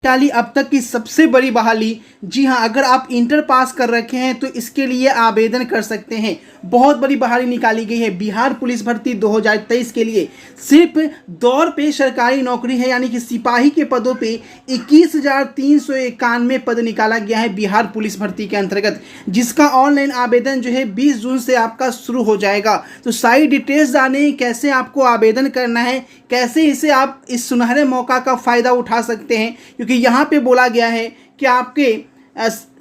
निकाली अब तक की सबसे बड़ी बहाली। जी हाँ, अगर आप इंटर पास कर रखे हैं तो इसके लिए आवेदन कर सकते हैं। बहुत बड़ी बहाली निकाली गई है बिहार पुलिस भर्ती 2023 के लिए। सिर्फ दौर पे सरकारी नौकरी है, यानी कि सिपाही के पदों पे 21,391 पद निकाला गया है बिहार पुलिस भर्ती के अंतर्गत, जिसका ऑनलाइन आवेदन जो है 20 जून से आपका शुरू हो जाएगा। तो सारी डिटेल्स जाने कैसे आपको आवेदन करना है, कैसे इसे आप इस सुनहरे मौका का फ़ायदा उठा सकते हैं, क्योंकि यहाँ पे बोला गया है कि आपके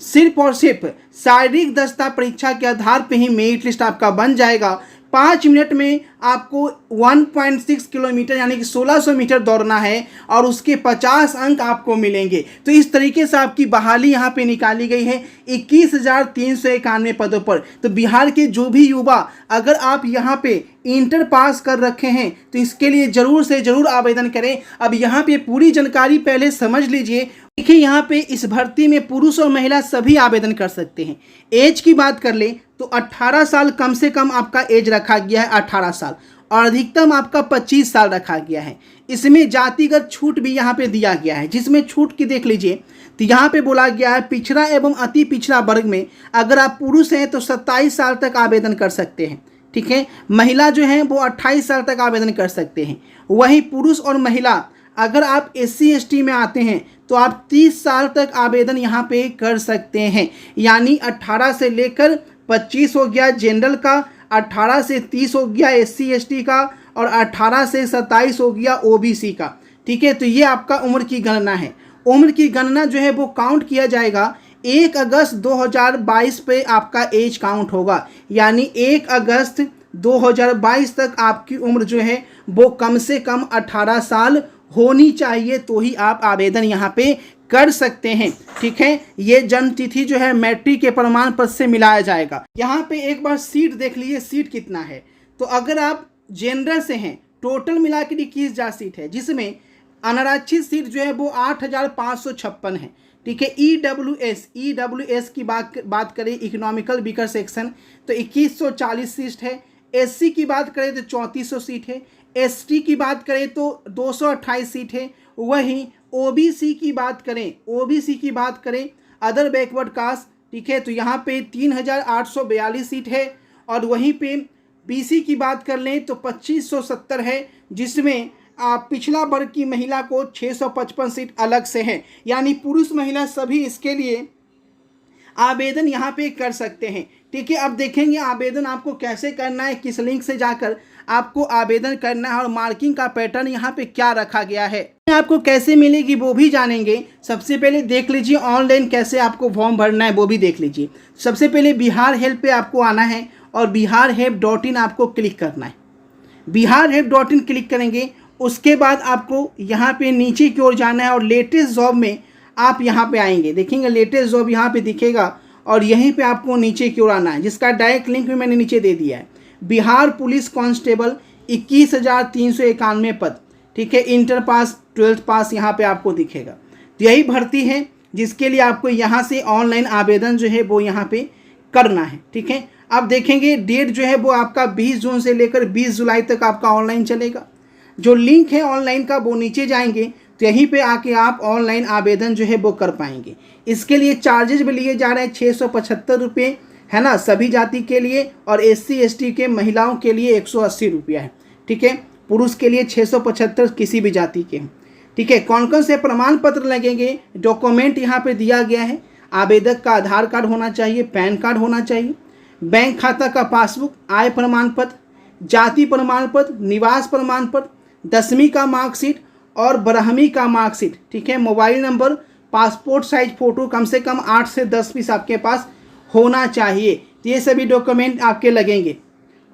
सिर्फ और सिर्फ शारीरिक दक्षता परीक्षा के आधार पे ही मेरिट लिस्ट आपका बन जाएगा। 5 मिनट में आपको 1.6 किलोमीटर यानी कि 1600 मीटर दौड़ना है और उसके 50 अंक आपको मिलेंगे। तो इस तरीके से आपकी बहाली यहाँ पे निकाली गई है 21,391 पदों पर। तो बिहार के जो भी युवा अगर आप यहाँ पे इंटर पास कर रखे हैं तो इसके लिए ज़रूर से ज़रूर आवेदन करें। अब यहाँ पे पूरी जानकारी पहले समझ लीजिए। देखिए, यहाँ पे इस भर्ती में पुरुष और महिला सभी आवेदन कर सकते हैं। एज की बात कर ले तो 18 साल कम से कम आपका एज रखा गया है, 18 साल, और अधिकतम आपका 25 साल रखा गया है। इसमें जातिगत छूट भी यहाँ पे दिया गया है, जिसमें छूट की देख लीजिए तो यहाँ पे बोला गया है पिछड़ा एवं अति पिछड़ा वर्ग में अगर आप पुरुष हैं तो 27 साल तक आवेदन कर सकते हैं। ठीक है, महिला जो है वो 28 साल तक आवेदन कर सकते हैं। वहीं पुरुष और महिला अगर आप SC ST में आते हैं तो आप 30 साल तक आवेदन यहाँ पे कर सकते हैं। यानी 18 से लेकर 25 हो गया जनरल का, 18 से 30 हो गया SC ST का, और 18 से 27 हो गया OBC का। ठीक है, तो ये आपका उम्र की गणना है। उम्र की गणना जो है वो काउंट किया जाएगा 1 अगस्त 2022 पे आपका एज काउंट होगा। यानी 1 अगस्त 2022 तक आपकी उम्र जो है वो कम से कम 18 साल होनी चाहिए, तो ही आप आवेदन यहाँ पे कर सकते हैं। ठीक है, ये जन्म तिथि जो है मैट्रिक के प्रमाण पत्र से मिलाया जाएगा। यहाँ पे एक बार सीट देख लीजिए, सीट कितना है। तो अगर आप जनरल से हैं टोटल मिला के 21,000 सीट है, जिसमें अनारक्षित सीट जो है वो 8,556 है। ठीक है, EWS की बात करें इकोनॉमिकल वीकर सेक्शन तो 2140 सीट है। SC की बात करें तो 3400 सीट है। ST की बात करें तो 228 सीट है। वहीं OBC की बात करें अदर बैकवर्ड कास्ट, ठीक है, तो यहाँ पे 3,842 सीट है। और वहीं पे BC की बात कर लें तो 2,570 है, जिसमें पिछला वर्ग की महिला को 655 सीट अलग से है। यानी पुरुष महिला सभी इसके लिए आवेदन यहाँ पे कर सकते हैं। ठीक है, अब देखेंगे आवेदन आपको कैसे करना है, किस लिंक से जाकर आपको आवेदन करना है और मार्किंग का पैटर्न यहाँ पे क्या रखा गया है, आपको कैसे मिलेगी वो भी जानेंगे। सबसे पहले देख लीजिए ऑनलाइन कैसे आपको फॉर्म भरना है वो भी देख लीजिए। सबसे पहले बिहार हेल्प पे आपको आना है और biharhelp.in आपको क्लिक करना है। biharhelp.in क्लिक करेंगे, उसके बाद आपको यहाँ पे नीचे की ओर जाना है और लेटेस्ट जॉब में आप यहाँ पे आएंगे। देखेंगे लेटेस्ट जॉब यहाँ पे दिखेगा और यहीं पे आपको नीचे की ओर आना है, जिसका डायरेक्ट लिंक भी मैंने नीचे दे दिया है। बिहार पुलिस कांस्टेबल 21,391 पद। ठीक है, इंटर पास 12th पास यहाँ पे आपको दिखेगा। तो यही भर्ती है जिसके लिए आपको यहाँ से ऑनलाइन आवेदन जो है वो यहाँ पे करना है। ठीक है, अब देखेंगे डेट जो है वो आपका 20 जून से लेकर 20 जुलाई तक आपका ऑनलाइन चलेगा। जो लिंक है ऑनलाइन का वो नीचे जाएंगे तो यहीं पे आके आप ऑनलाइन आवेदन जो है वो कर पाएंगे। इसके लिए चार्जेज भी लिए जा रहे हैं 675 रुपये, है ना, सभी जाति के लिए, और SC ST के महिलाओं के लिए 180 रुपया है। ठीक है, पुरुष के लिए 675 किसी भी जाति के हैं। ठीक है, कौन कौन से प्रमाण पत्र लगेंगे, डॉक्यूमेंट यहाँ पे दिया गया है। आवेदक का आधार कार्ड होना चाहिए, पैन कार्ड होना चाहिए, बैंक खाता का पासबुक, आय प्रमाण पत्र, जाति प्रमाण पत्र, निवास प्रमाण पत्र, 10वीं का मार्कशीट और 12वीं का मार्कशीट। ठीक है, mobile number, passport size photo कम से कम 8 से 10 पीस आपके पास होना चाहिए। तो ये सभी डॉक्यूमेंट आपके लगेंगे।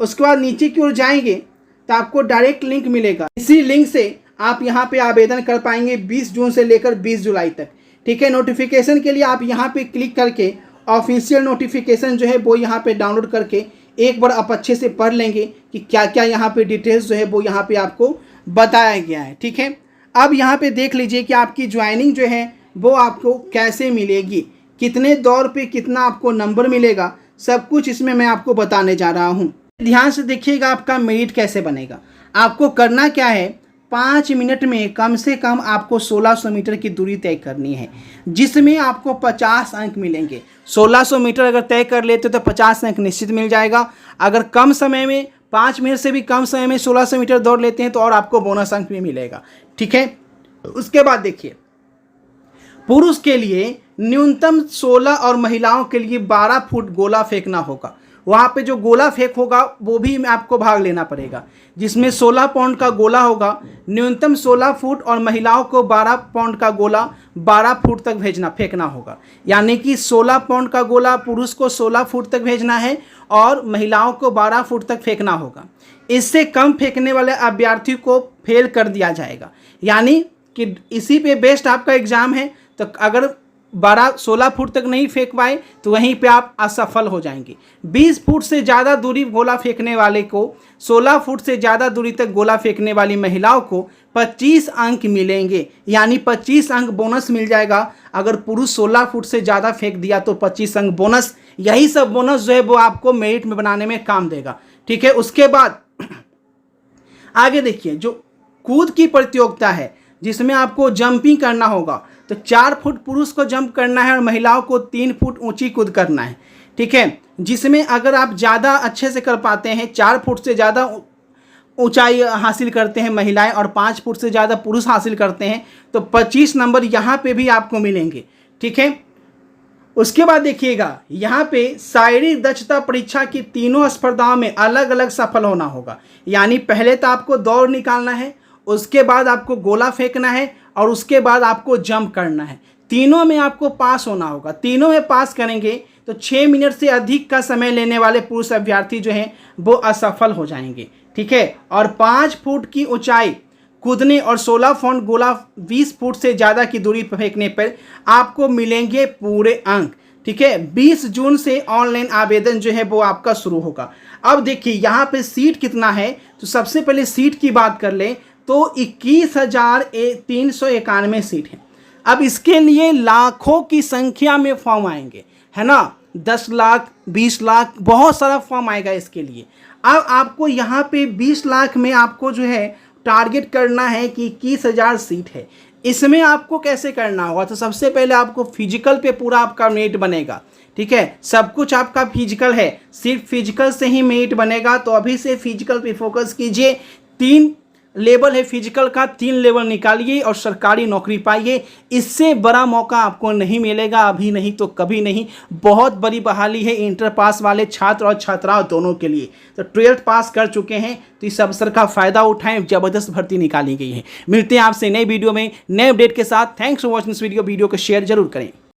उसके बाद नीचे की ओर जाएंगे तो आपको डायरेक्ट लिंक मिलेगा। इसी लिंक से आप यहाँ पे आवेदन कर पाएंगे 20 जून से लेकर 20 जुलाई तक। ठीक है, नोटिफिकेशन के लिए आप यहाँ पे क्लिक करके ऑफिशियल नोटिफिकेशन जो है वो यहाँ पे डाउनलोड करके एक बार आप अच्छे से पढ़ लेंगे कि क्या क्या यहाँ पे डिटेल्स जो है वो यहाँ पे आपको बताया गया है। ठीक है, अब यहाँ पे देख लीजिए कि आपकी ज्वाइनिंग जो है वो आपको कैसे मिलेगी, कितने दौर पे कितना आपको नंबर मिलेगा, सब कुछ इसमें मैं आपको बताने जा रहा हूँ। ध्यान से देखिएगा आपका मेरिट कैसे बनेगा। आपको करना क्या है, 5 मिनट में कम से कम आपको 1600 मीटर की दूरी तय करनी है, जिसमें आपको 50 अंक मिलेंगे। 1600 मीटर अगर तय कर लेते हो तो 50 अंक निश्चित मिल जाएगा। अगर कम समय में 5 मिनट से भी कम समय में 1600 मीटर दौड़ लेते हैं तो और आपको बोनस अंक भी मिलेगा। ठीक है, उसके बाद देखिए, पुरुष के लिए न्यूनतम 16 और महिलाओं के लिए 12 फुट गोला फेंकना होगा। वहाँ पे जो गोला फेंक होगा वो भी आपको भाग लेना पड़ेगा, जिसमें 16 पाउंड का गोला होगा, न्यूनतम 16 फुट, और महिलाओं को 12 पाउंड का गोला 12 फुट तक फेंकना होगा। यानी कि 16 पाउंड का गोला पुरुष को 16 फुट तक भेजना है और महिलाओं को 12 फुट तक फेंकना होगा। इससे कम फेंकने वाले अभ्यर्थी को फेल कर दिया जाएगा। यानी कि इसी पे बेस्ट आपका एग्जाम है, तो अगर 16 फुट तक नहीं फेंक पाए तो वहीं पे आप असफल हो जाएंगे। 20 फुट से ज़्यादा दूरी गोला फेंकने वाले को, 16 फुट से ज़्यादा दूरी तक गोला फेंकने वाली महिलाओं को 25 अंक मिलेंगे। यानी 25 अंक बोनस मिल जाएगा। अगर पुरुष 16 फुट से ज़्यादा फेंक दिया तो 25 अंक बोनस। यही सब बोनस जो है वो आपको मेरिट में बनाने में काम देगा। ठीक है, उसके बाद आगे देखिए, जो कूद की प्रतियोगिता है जिसमें आपको जंपिंग करना होगा, तो 4 फुट पुरुष को जंप करना है और महिलाओं को 3 फुट ऊंची कूद करना है। ठीक है, जिसमें अगर आप ज़्यादा अच्छे से कर पाते हैं, 4 फुट से ज़्यादा ऊंचाई हासिल करते हैं महिलाएं और 5 फुट से ज़्यादा पुरुष हासिल करते हैं, तो 25 नंबर यहाँ पे भी आपको मिलेंगे। ठीक है, उसके बाद देखिएगा, यहाँ पे शारीरिक दक्षता परीक्षा की तीनों स्पर्धाओं में अलग अलग सफल होना होगा। यानी पहले तो आपको दौड़ निकालना है, उसके बाद आपको गोला फेंकना है और उसके बाद आपको जंप करना है। तीनों में आपको पास होना होगा। तीनों में पास करेंगे तो 6 मिनट से अधिक का समय लेने वाले पुरुष अभ्यर्थी जो हैं वो असफल हो जाएंगे। ठीक है, और 5 फुट की ऊंचाई कूदने और 16 पाउंड गोला 20 फुट से ज़्यादा की दूरी पर फेंकने पर आपको मिलेंगे पूरे अंक। ठीक है, 20 जून से ऑनलाइन आवेदन जो है वो आपका शुरू होगा। अब देखिए यहाँ पे सीट कितना है, तो सबसे पहले सीट की बात कर लें तो 21,391 सीट है। अब इसके लिए लाखों की संख्या में फॉर्म आएंगे, है ना, 10 लाख 20 लाख बहुत सारा फॉर्म आएगा इसके लिए। अब आपको यहाँ पे 20 लाख में आपको जो है टारगेट करना है कि 21,000 सीट है। इसमें आपको कैसे करना होगा, तो सबसे पहले आपको फिजिकल पे पूरा आपका मेरिट बनेगा। ठीक है, सब कुछ आपका फिजिकल है, सिर्फ फिजिकल से ही मेरिट बनेगा। तो अभी से फिजिकल पे फोकस कीजिए। 3 लेवल है फिजिकल का, 3 लेवल निकालिए और सरकारी नौकरी पाइए। इससे बड़ा मौका आपको नहीं मिलेगा, अभी नहीं तो कभी नहीं। बहुत बड़ी बहाली है इंटर पास वाले छात्र और छात्राओं दोनों के लिए। तो 12th पास कर चुके हैं तो इस अवसर का फ़ायदा उठाएं, ज़बरदस्त भर्ती निकाली गई है। मिलते हैं आपसे नई वीडियो में नए अपडेट के साथ। Thanks for watching this video को शेयर जरूर करें।